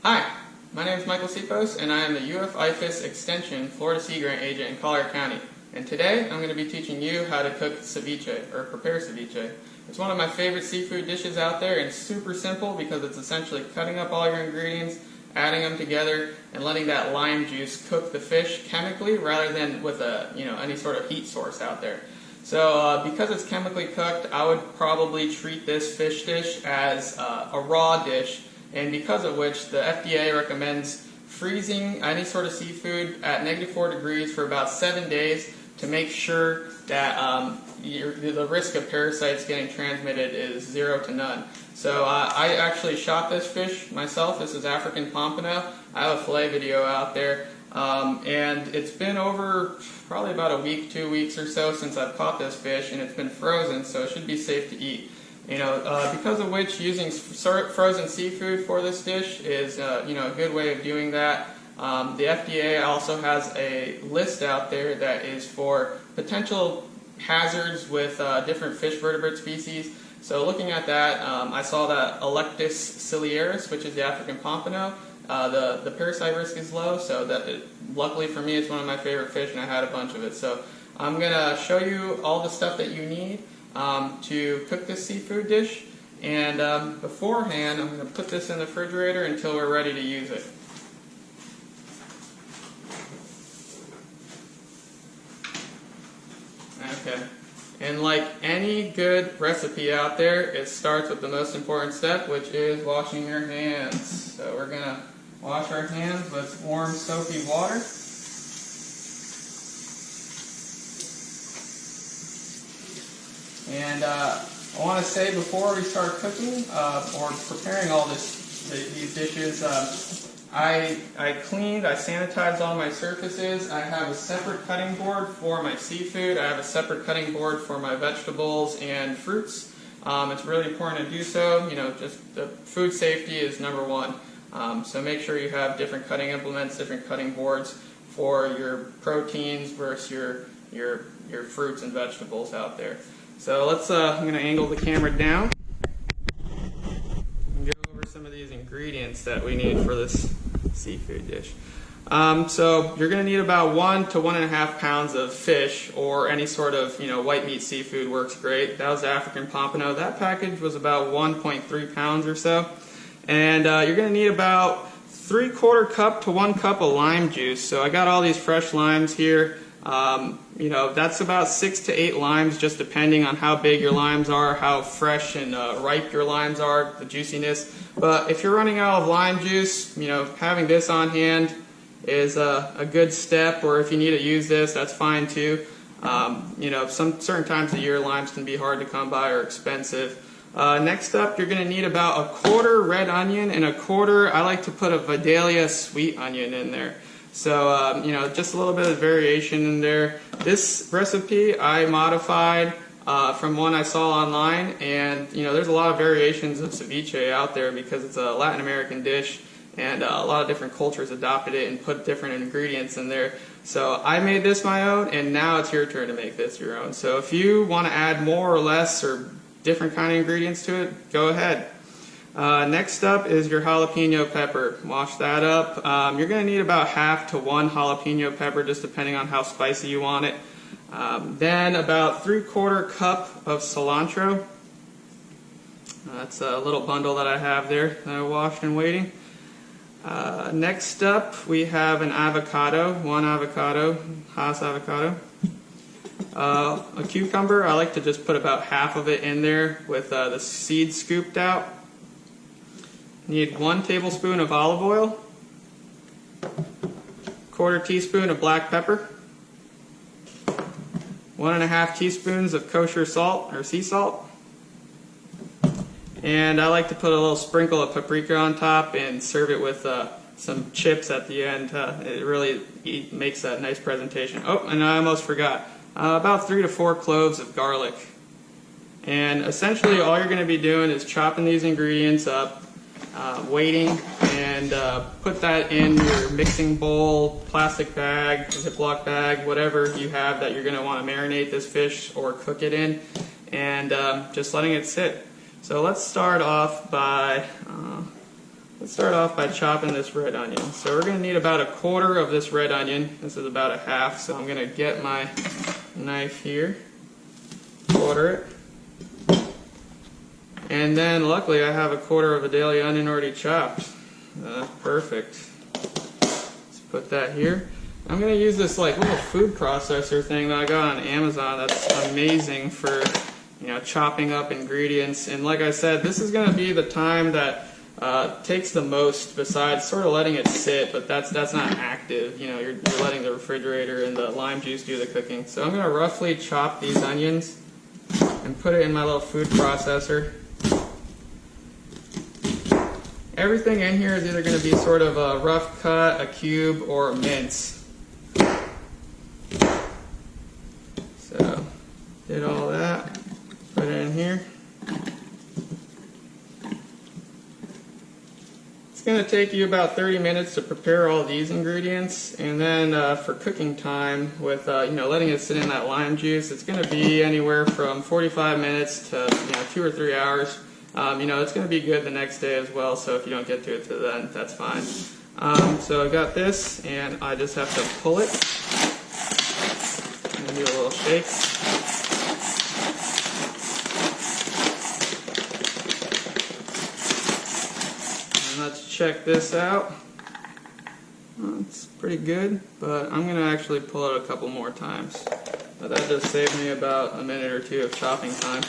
Hi, my name is Michael Sipos, and I am the UF IFAS Extension Florida Sea Grant Agent in Collier County. And today I'm going to be teaching you how to cook ceviche, or prepare ceviche. It's one of my favorite seafood dishes out there, and it's super simple because it's essentially cutting up all your ingredients, adding them together, and letting that lime juice cook the fish chemically rather than with any sort of heat source out there. So because it's chemically cooked, I would probably treat this fish dish as a raw dish, and because of which the FDA recommends freezing any sort of seafood at -4 degrees for about 7 days to make sure that the risk of parasites getting transmitted is 0 to none. So I actually shot this fish myself. This is African Pompano. I have a fillet video out there. And it's been over probably about a week, 2 weeks or so since I've caught this fish, and it's been frozen, so it should be safe to eat. Because of which using frozen seafood for this dish is a good way of doing that. The FDA also has a list out there that is for potential hazards with different fish vertebrate species. So looking at that, I saw that Electus ciliaris, which is the African Pompano, the parasite risk is low, so luckily for me it's one of my favorite fish, and I had a bunch of it. So I'm going to show you all the stuff that you need to cook this seafood dish, and beforehand I'm going to put this in the refrigerator until we're ready to use it. Okay, and like any good recipe out there, it starts with the most important step, which is washing your hands. So we're going to wash our hands with warm soapy water. And I want to say before we start cooking or preparing all these dishes, I cleaned, I sanitized all my surfaces. I have a separate cutting board for my seafood. I have a separate cutting board for my vegetables and fruits. It's really important to do so. Just the food safety is number one. So make sure you have different cutting implements, different cutting boards for your proteins versus your fruits and vegetables out there. So I'm going to angle the camera down and go over some of these ingredients that we need for this seafood dish. So you're going to need about 1 to 1.5 pounds of fish, or any sort of white meat seafood works great. That was African Pompano. That package was about 1.3 pounds or so. And you're going to need about 3/4 cup to 1 cup of lime juice. So I got all these fresh limes here. That's about 6 to 8 limes, just depending on how big your limes are, how fresh and ripe your limes are, the juiciness. But if you're running out of lime juice, having this on hand is a good step, or if you need to use this, that's fine too. Some certain times of the year limes can be hard to come by or expensive. Next up, you're going to need about 1/4 red onion and 1/4, I like to put a Vidalia sweet onion in there. So, just a little bit of variation in there. This recipe I modified from one I saw online, and there's a lot of variations of ceviche out there because it's a Latin American dish, and a lot of different cultures adopted it and put different ingredients in there. So I made this my own, and now it's your turn to make this your own. So if you want to add more or less or different kind of ingredients to it, go ahead. Next up is your jalapeno pepper. Wash that up. You're going to need about 1/2 to 1 jalapeno pepper, just depending on how spicy you want it. Then about 3/4 cup of cilantro. That's a little bundle that I have there that I washed and waiting. Next up, we have an avocado, 1 avocado, Hass avocado. A cucumber. I like to just put about half of it in there with the seeds scooped out. Need 1 tablespoon of olive oil, 1/4 teaspoon of black pepper, 1.5 teaspoons of kosher salt or sea salt, and I like to put a little sprinkle of paprika on top and serve it with some chips at the end. It really makes that nice presentation. Oh, and I almost forgot, about 3 to 4 cloves of garlic. And essentially all you're going to be doing is chopping these ingredients up, waiting, and put that in your mixing bowl, plastic bag, Ziploc bag, whatever you have that you're going to want to marinate this fish or cook it in, and just letting it sit. So let's start off by let's start off by chopping this red onion. So we're going to need about a quarter of this red onion. This is about a half, so I'm going to get my knife here, quarter it. And then luckily I have a quarter of a daily onion already chopped. Perfect. Let's put that here. I'm going to use this like little food processor thing that I got on Amazon. That's amazing for, you know, chopping up ingredients. And like I said, this is going to be the time that takes the most, besides sort of letting it sit, but that's not active. You know, you're letting the refrigerator and the lime juice do the cooking. So I'm going to roughly chop these onions and put it in my little food processor. Everything in here is either going to be sort of a rough cut, a cube, or a mince. So, did all that, put it in here. It's going to take you about 30 minutes to prepare all these ingredients, and then for cooking time, with you know, letting it sit in that lime juice, it's going to be anywhere from 45 minutes to 2 or 3 hours. You know, it's going to be good the next day as well, so if you don't get to it till then, that's fine. So I got this, and I just have to pull it and do a little shake. And let's check this out. It's pretty good, but I'm going to actually pull it a couple more times. But that just saved me about a minute or two of chopping time.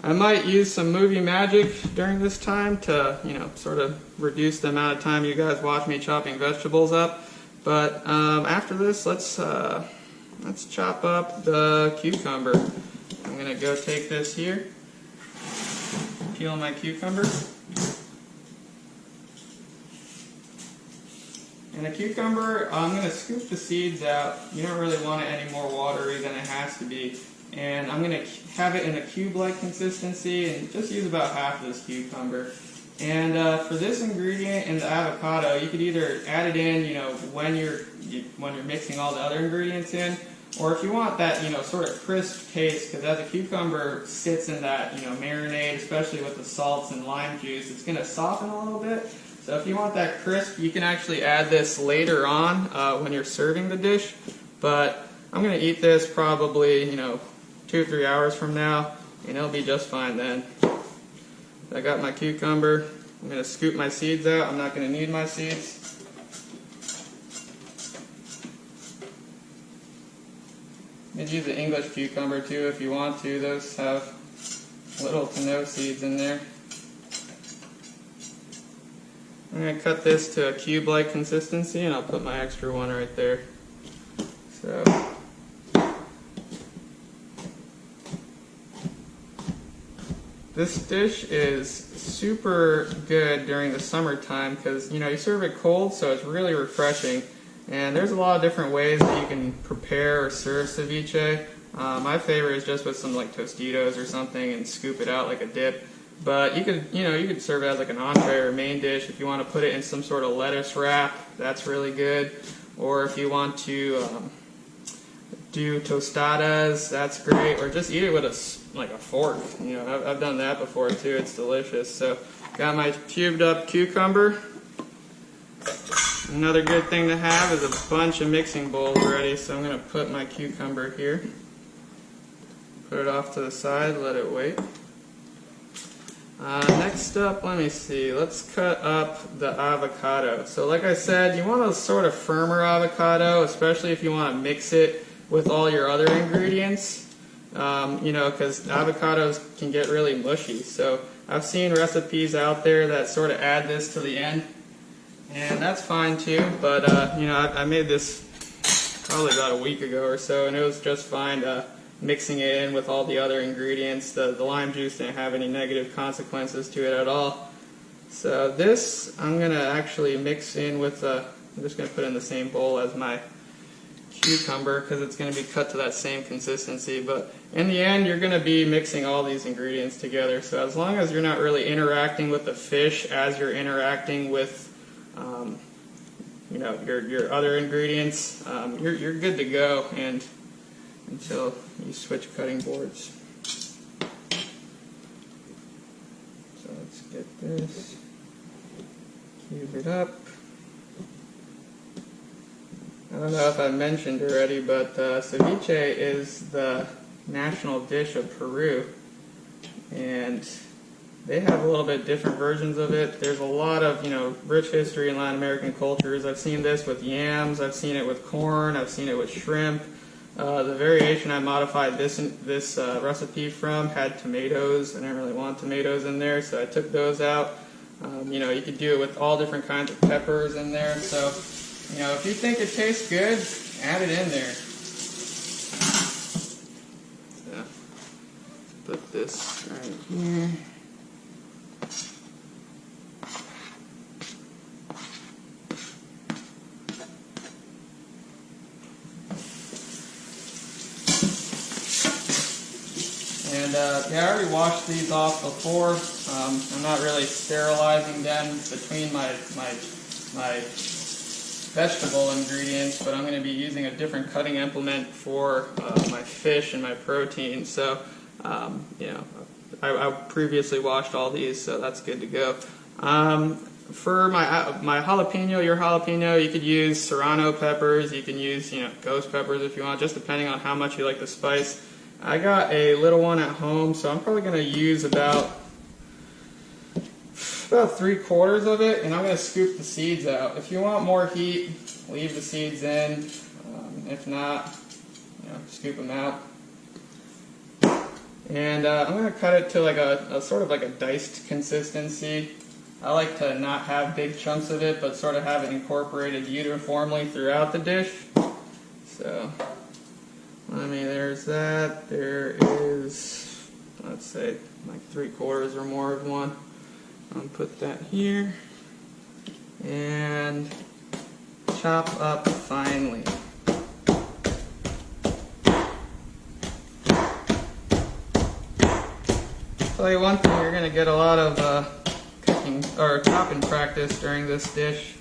I might use some movie magic during this time to, you know, sort of reduce the amount of time you guys watch me chopping vegetables up. But after this, let's chop up the cucumber. I'm gonna go take this here, peel my cucumber, and a cucumber, I'm gonna scoop the seeds out. You don't really want it any more watery than it has to be. And I'm going to have it in a cube-like consistency and just use about half of this cucumber. And for this ingredient and the avocado, you could either add it in, you know, when you're mixing all the other ingredients in, or if you want that, you know, sort of crisp taste, because as the cucumber sits in that, you know, marinade, especially with the salts and lime juice, it's going to soften a little bit. So if you want that crisp, you can actually add this later on when you're serving the dish. But I'm going to eat this probably, you know, 2 or 3 hours from now, and it'll be just fine then. I got my cucumber. I'm going to scoop my seeds out. I'm not going to need my seeds. You can use the English cucumber too if you want to. Those have little to no seeds in there. I'm going to cut this to a cube-like consistency, and I'll put my extra one right there. So. This dish is super good during the summertime because, you know, you serve it cold, so it's really refreshing. And there's a lot of different ways that you can prepare or serve ceviche. My favorite is just with some like Tostitos or something and scoop it out like a dip. But you could serve it as like an entree or a main dish if you want to put it in some sort of lettuce wrap. That's really good. Or if you want to do tostadas, that's great. Or just eat it with a fork. You know, I've done that before too. It's delicious. So, got my cubed up cucumber. Another good thing to have is a bunch of mixing bowls ready. So I'm going to put my cucumber here. Put it off to the side. Let it wait. Next up, let me see. Let's cut up the avocado. So, like I said, you want a sort of firmer avocado, especially if you want to mix it with all your other ingredients. You know, because avocados can get really mushy. So I've seen recipes out there that sort of add this to the end, and that's fine too. But you know, I made this probably about a week ago or so, and it was just fine mixing it in with all the other ingredients. The lime juice didn't have any negative consequences to it at all. So this I'm going to actually mix in with, I'm just going to put in the same bowl as my cucumber because it's going to be cut to that same consistency. But in the end, you're going to be mixing all these ingredients together. So as long as you're not really interacting with the fish as you're interacting with you know, your other ingredients, you're good to go, and until you switch cutting boards. this, cube it up. I don't know if I mentioned already, but ceviche is the national dish of Peru, and they have a little bit different versions of it. There's a lot of, rich history in Latin American cultures. I've seen this with yams, I've seen it with corn, I've seen it with shrimp. The variation I modified this recipe from had tomatoes. I didn't really want tomatoes in there, so I took those out. You could do it with all different kinds of peppers in there. So, if you think it tastes good, add it in there. So, put this right here. And I already washed these off before. I'm not really sterilizing them between my vegetable ingredients, but I'm going to be using a different cutting implement for my fish and my protein. So, I previously washed all these, so that's good to go. For my jalapeno, your jalapeno, you could use serrano peppers. You can use ghost peppers if you want, just depending on how much you like the spice. I got a little one at home, so I'm probably going to use about 3/4 of it, and I'm going to scoop the seeds out. If you want more heat, leave the seeds in. If not, scoop them out. And I'm going to cut it to like a sort of like a diced consistency. I like to not have big chunks of it, but sort of have it incorporated uniformly throughout the dish. So, there's that. There is, let's say, like 3/4 or more of one. I'll put that here. And chop up finely. Tell you one thing, you're going to get a lot of cooking or chopping practice during this dish.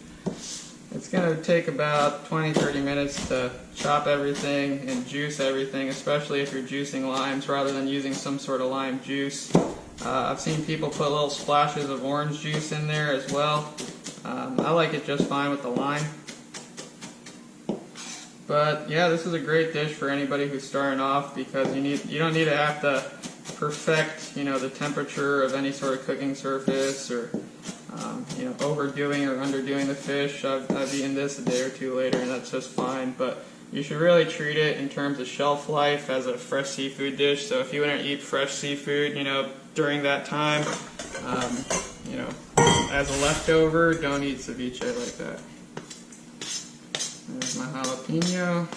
It's going to take about 20-30 minutes to chop everything and juice everything, especially if you're juicing limes rather than using some sort of lime juice. I've seen people put little splashes of orange juice in there as well. I like it just fine with the lime. But yeah, this is a great dish for anybody who's starting off, because you don't need to have to perfect the temperature of any sort of cooking surface, or overdoing or underdoing the fish. I've eaten this a day or two later, and that's just fine. But you should really treat it in terms of shelf life as a fresh seafood dish. So if you want to eat fresh seafood, during that time, as a leftover, don't eat ceviche like that. There's my jalapeno.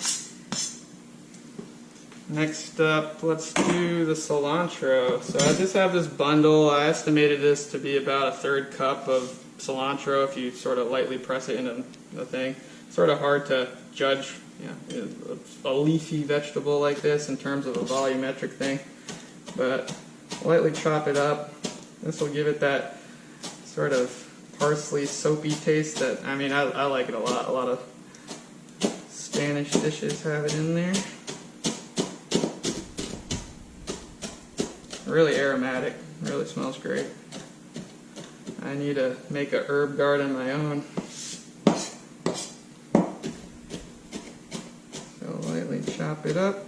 Next up, let's do the cilantro. So I just have this bundle. I estimated this to be about 1/3 cup of cilantro if you sort of lightly press it into the thing. It's sort of hard to judge a leafy vegetable like this in terms of a volumetric thing, but lightly chop it up. This will give it that sort of parsley soapy taste that, I like it a lot. A lot of Spanish dishes have it in there. Really aromatic, really smells great. I need to make a herb garden of my own. So lightly chop it up.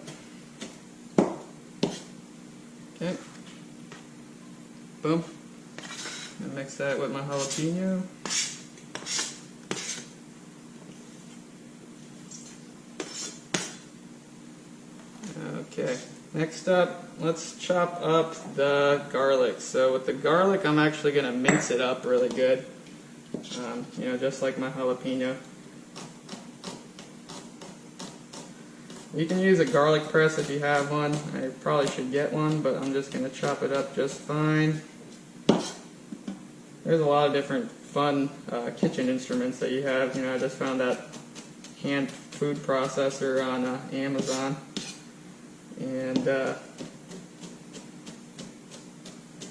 Okay. Boom. And mix that with my jalapeno. Okay. Next up, let's chop up the garlic. So with the garlic, I'm actually going to mince it up really good. Just like my jalapeno. You can use a garlic press if you have one. I probably should get one, but I'm just going to chop it up just fine. There's a lot of different fun kitchen instruments that you have. I just found that hand food processor on Amazon. And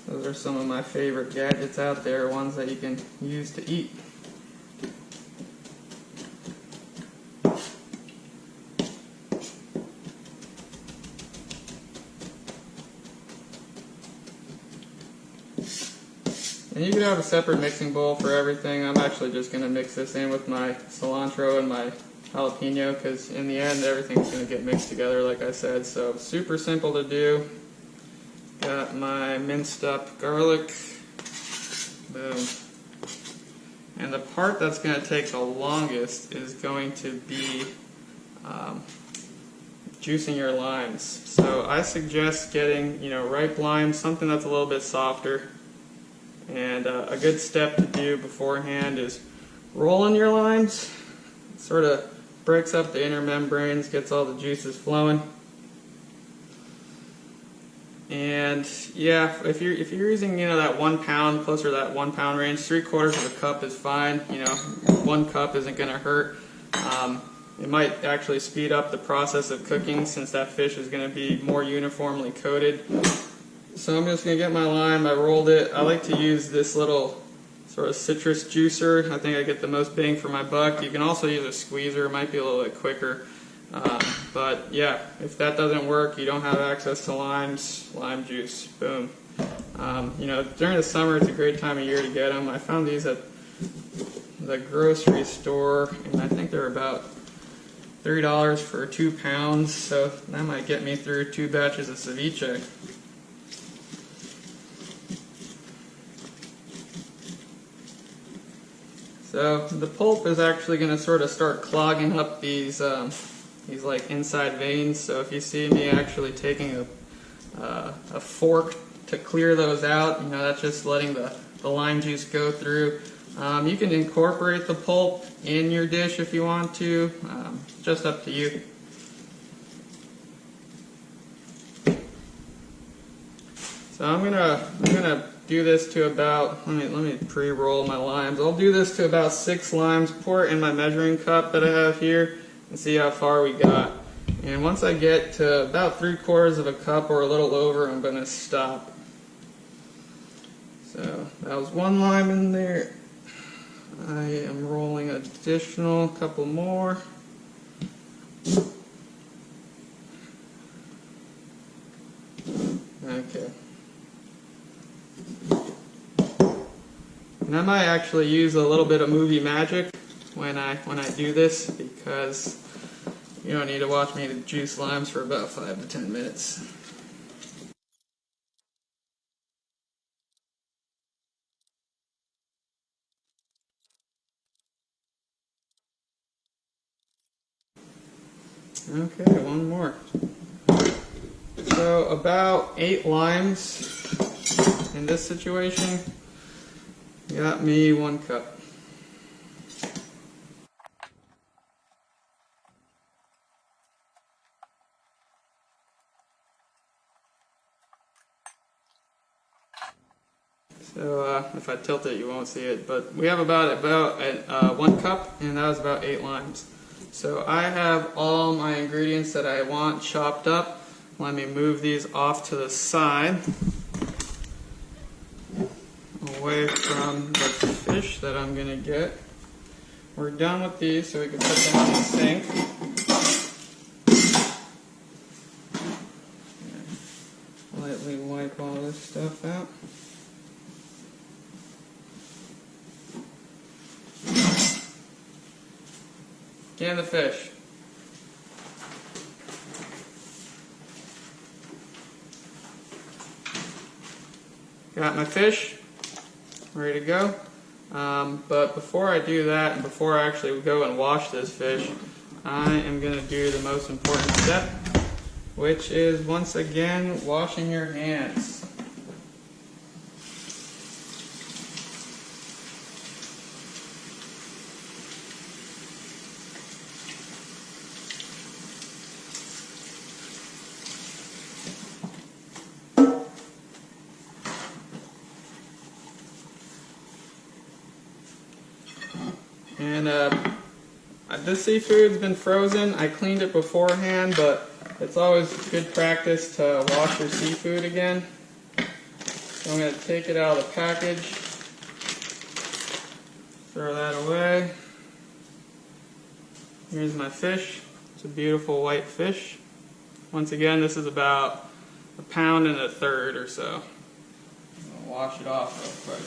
those are some of my favorite gadgets out there, ones that you can use to eat. And you can have a separate mixing bowl for everything. I'm actually just going to mix this in with my cilantro and my jalapeno because in the end everything's going to get mixed together like I said. So super simple to do. Got my minced up garlic. Boom. And the part that's going to take the longest is going to be juicing your limes. So I suggest getting, ripe limes, something that's a little bit softer. And a good step to do beforehand is rolling your limes. It sort of breaks up the inner membranes, gets all the juices flowing. And yeah, if you're using that 1 pound, closer to that 1 pound range, 3/4 of a cup is fine. 1 cup isn't going to hurt. It might actually speed up the process of cooking since that fish is going to be more uniformly coated. So I'm just going to get my lime. I rolled it. I like to use this little sort of citrus juicer. I think I get the most bang for my buck. You can also use a squeezer. It might be a little bit quicker. But yeah, if that doesn't work, you don't have access to limes, lime juice, boom. During the summer, it's a great time of year to get them. I found these at the grocery store, and I think they're about $3 for 2 pounds, so that might get me through 2 batches of ceviche. So the pulp is actually going to sort of start clogging up these like inside veins. So if you see me actually taking a fork to clear those out, that's just letting the lime juice go through. You can incorporate the pulp in your dish if you want to. It's just up to you. So I'm gonna do this to about, let me pre-roll my limes. I'll do this to about 6 limes, pour it in my measuring cup that I have here, and see how far we got. And once I get to about 3/4 of a cup or a little over, I'm gonna stop. So that was 1 lime in there. I am rolling an additional couple more. Okay. And I might actually use a little bit of movie magic when I do this, because you don't need to watch me juice limes for about 5 to 10 minutes. Okay, 1 more. So about 8 limes in this situation got me 1 cup. So if I tilt it, you won't see it, but we have about 1 cup, and that was about 8 limes. So I have all my ingredients that I want chopped up. Let me move these off to the side, away from the fish that I'm going to get. We're done with these, so we can put them in the sink. Lightly wipe all this stuff out. And the fish. Got my fish ready to go. But before I do that, and before I actually go and wash this fish, I am going to do the most important step, which is once again washing your hands. And this seafood's been frozen. I cleaned it beforehand, but it's always good practice to wash your seafood again. So I'm going to take it out of the package, throw that away. Here's my fish. It's a beautiful white fish. Once again, this is about 1.25 pounds or so. I'll wash it off real quick.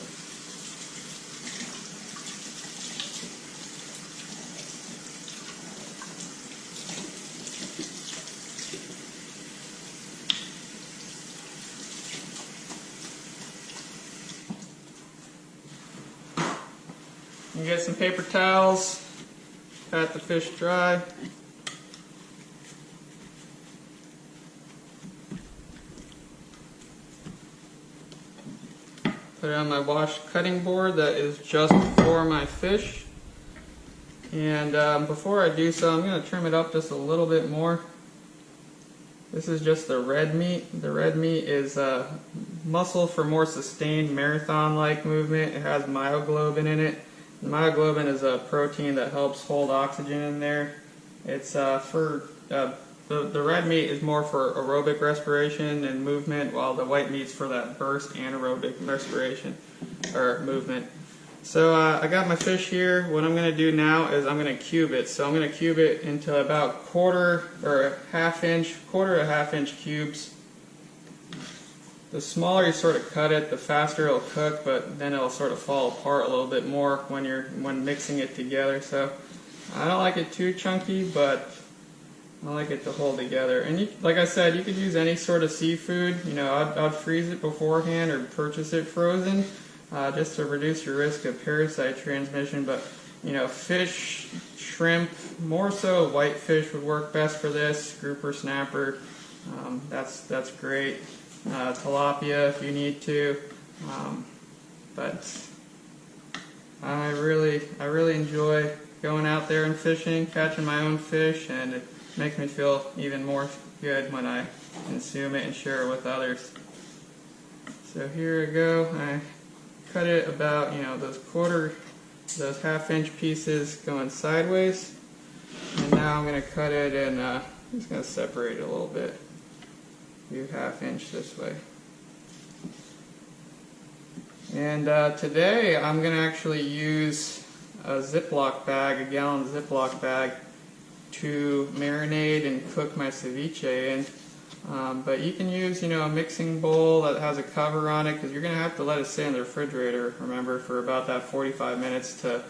You get some paper towels, pat the fish dry. Put it on my wash cutting board that is just for my fish. And before I do so, I'm going to trim it up just a little bit more. This is just the red meat. The red meat is muscle for more sustained marathon-like movement. It has myoglobin in it. The myoglobin is a protein that helps hold oxygen in there. It's the red meat is more for aerobic respiration and movement, while the white meat's for that burst anaerobic respiration or movement. So I got my fish here. What I'm going to do now is I'm going to cube it. So I'm going to cube it into about quarter to half inch cubes. The smaller you sort of cut it, the faster it'll cook, but then it'll sort of fall apart a little bit more when mixing it together. So I don't like it too chunky, but I like it to hold together. And like I said, you could use any sort of seafood. You know, I'd freeze it beforehand or purchase it frozen, just to reduce your risk of parasite transmission. But you know, fish, shrimp, more so whitefish would work best for this. Grouper, snapper, that's great. Tilapia if you need to, but I really enjoy going out there and fishing, catching my own fish, and it makes me feel even more good when I consume it and share it with others. So here I go. I cut it about, you know, those half-inch pieces going sideways, and now I'm going to cut it and I'm just going to separate it a little bit. Do half-inch this way. And today I'm going to actually use a Ziploc bag, a gallon Ziploc bag, to marinate and cook my ceviche in. But you can use, you know, a mixing bowl that has a cover on it, because you're going to have to let it sit in the refrigerator, remember, for about that 45 minutes to,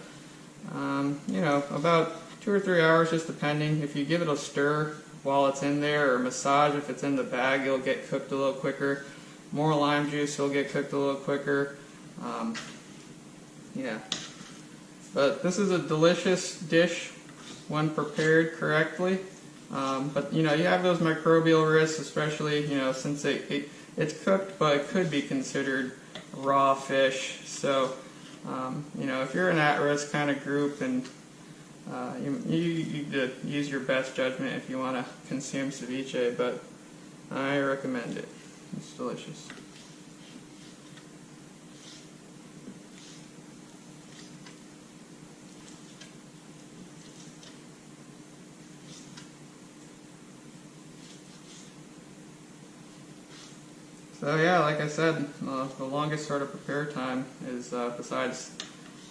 you know, about 2 or 3 hours, just depending. If you give it a stir while it's in there, or massage if it's in the bag, it'll get cooked a little quicker. More lime juice, it'll get cooked a little quicker. Yeah. But this is a delicious dish when prepared correctly. But you know, you have those microbial risks, especially, you know, since it's cooked, but it could be considered raw fish. So you know, if you're an at-risk kind of group, and you use your best judgment if you want to consume ceviche, but I recommend it. It's delicious. So yeah, like I said, the longest sort of prepare time is, besides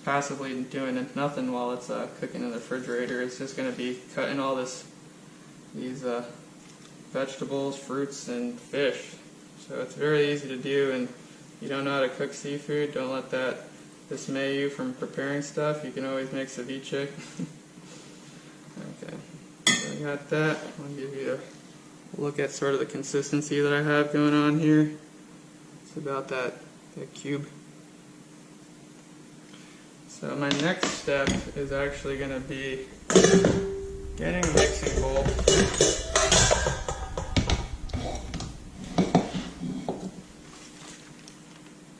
passively doing nothing while it's cooking in the refrigerator, it's just going to be cutting all these vegetables, fruits, and fish. So it's very easy to do, and if you don't know how to cook seafood, don't let that dismay you from preparing stuff. You can always make ceviche. Okay, so I got that. I'll give you a look at sort of the consistency that I have going on here. It's about that cube. So my next step is actually going to be getting a mixing bowl.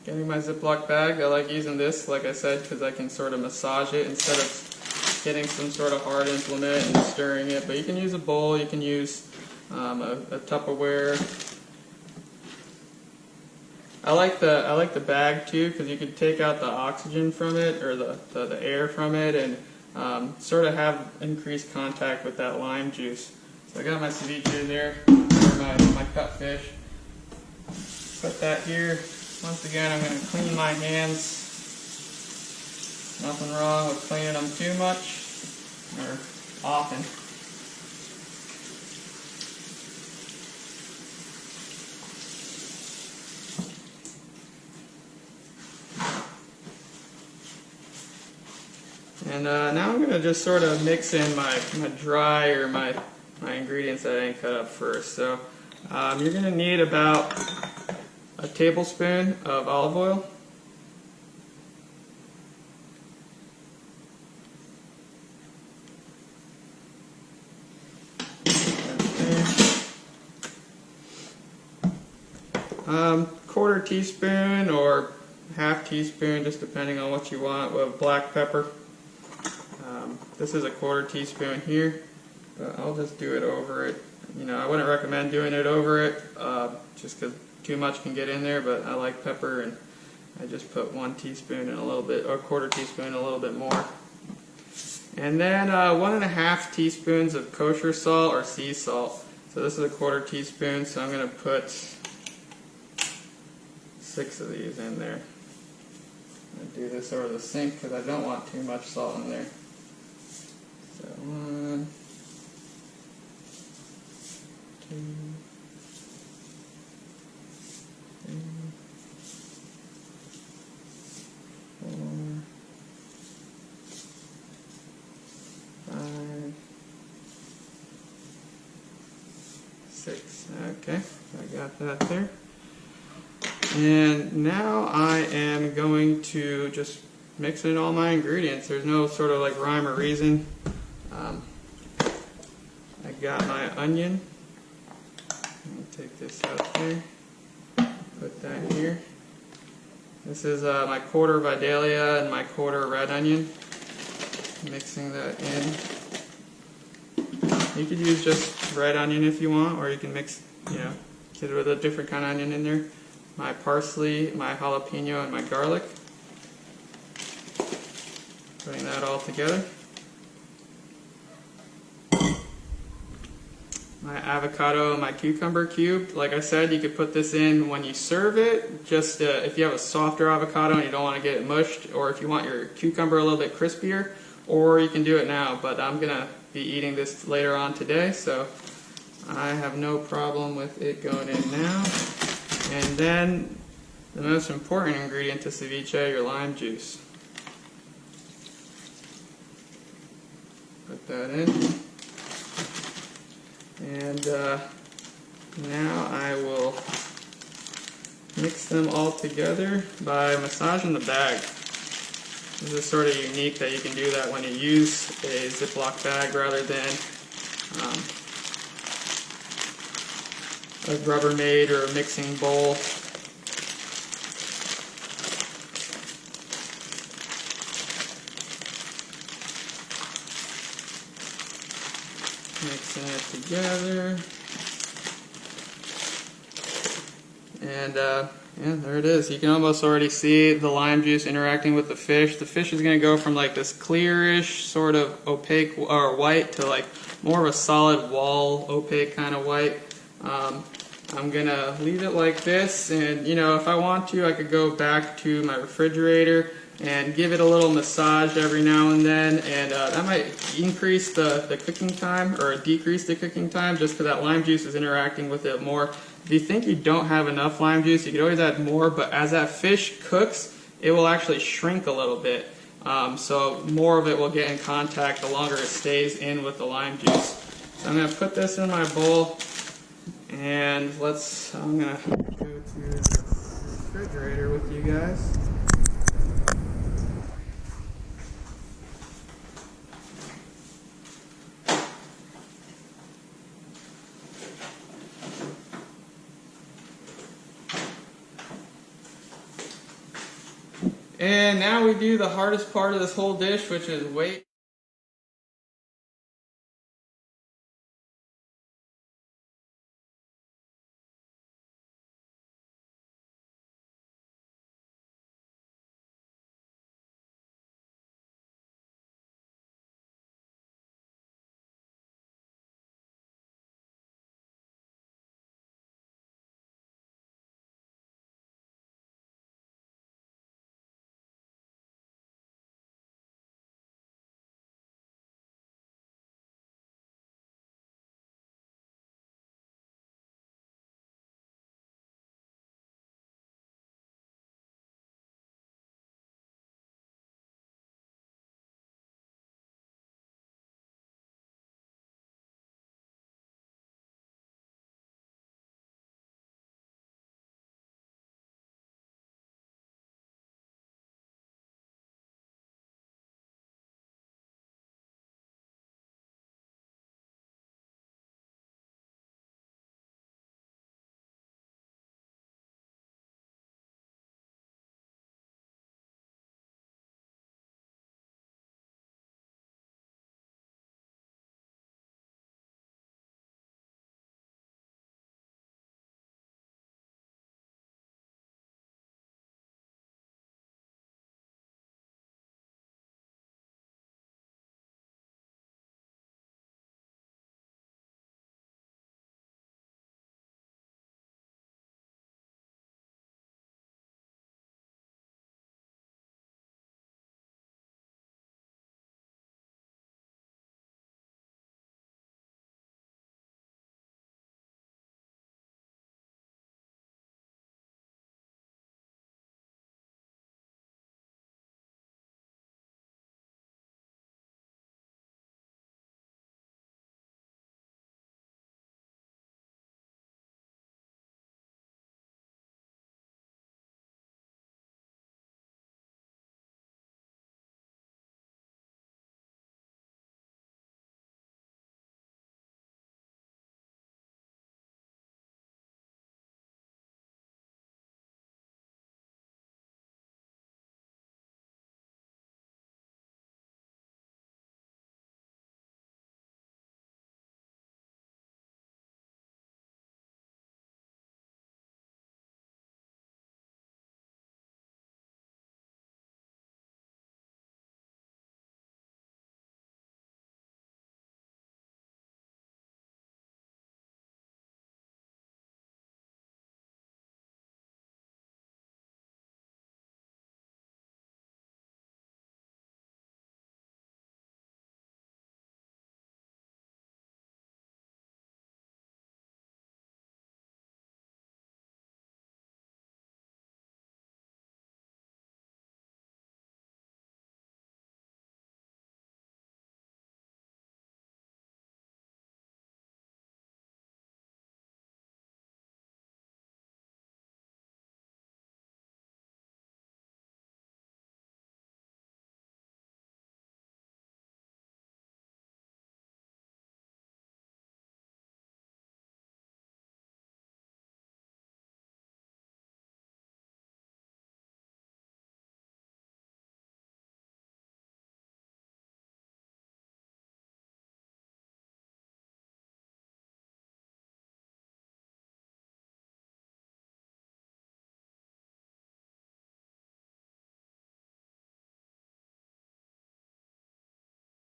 Getting my Ziploc bag. I like using this, like I said, because I can sort of massage it instead of getting some sort of hard implement and stirring it. But you can use a bowl, you can use a Tupperware. I like the bag too, because you could take out the oxygen from it, or the air from it, and sort of have increased contact with that lime juice. So I got my ceviche there, or my cut fish. Put that here. Once again, I'm going to clean my hands. Nothing wrong with cleaning them too much or often. And now I'm going to just sort of mix in my dry, or my ingredients that I didn't cut up first. So you're going to need about a tablespoon of olive oil, Quarter teaspoon or half teaspoon, just depending on what you want, with black pepper. This is a quarter teaspoon here, but I'll just do it over it. You know, I wouldn't recommend doing it over it, just because too much can get in there, but I like pepper, and I just put 1 teaspoon and a little bit, or quarter teaspoon and a little bit more. And then 1.5 teaspoons of kosher salt or sea salt. So this is a quarter teaspoon, so I'm going to put 6 of these in there. I'm going to do this over the sink because I don't want too much salt in there. So 1, 2, 3, 4, 5, 6. Okay, I got that there. And now I am going to just mix in all my ingredients. There's no sort of like rhyme or reason. I got my onion. I'll take this out there. Put that here. This is my quarter Vidalia and my quarter red onion. Mixing that in. You could use just red onion if you want, or you can mix, you know, get it with a different kind of onion in there. My parsley, my jalapeno, and my garlic. Putting that all together. My avocado and my cucumber cube. Like I said, you could put this in when you serve it, just if you have a softer avocado and you don't want to get it mushed, or if you want your cucumber a little bit crispier, or you can do it now, but I'm going to be eating this later on today, so I have no problem with it going in now. And then the most important ingredient to ceviche, your lime juice. Put that in. And now I will mix them all together by massaging the bag. This is sort of unique that you can do that when you use a Ziploc bag rather than a Rubbermaid or a mixing bowl. Mixing it together. And yeah, there it is. You can almost already see the lime juice interacting with the fish. The fish is going to go from like this clearish sort of opaque or white to like more of a solid wall opaque kind of white. I'm going to leave it like this, and you know, if I want to, I could go back to my refrigerator and give it a little massage every now and then, and that might increase the cooking time or decrease the cooking time just because that lime juice is interacting with it more. If you think you don't have enough lime juice, you could always add more, but as that fish cooks, it will actually shrink a little bit. So more of it will get in contact the longer it stays in with the lime juice. So I'm going to put this in my bowl, and I'm going to go to the refrigerator with you guys. And now we do the hardest part of this whole dish, which is wait.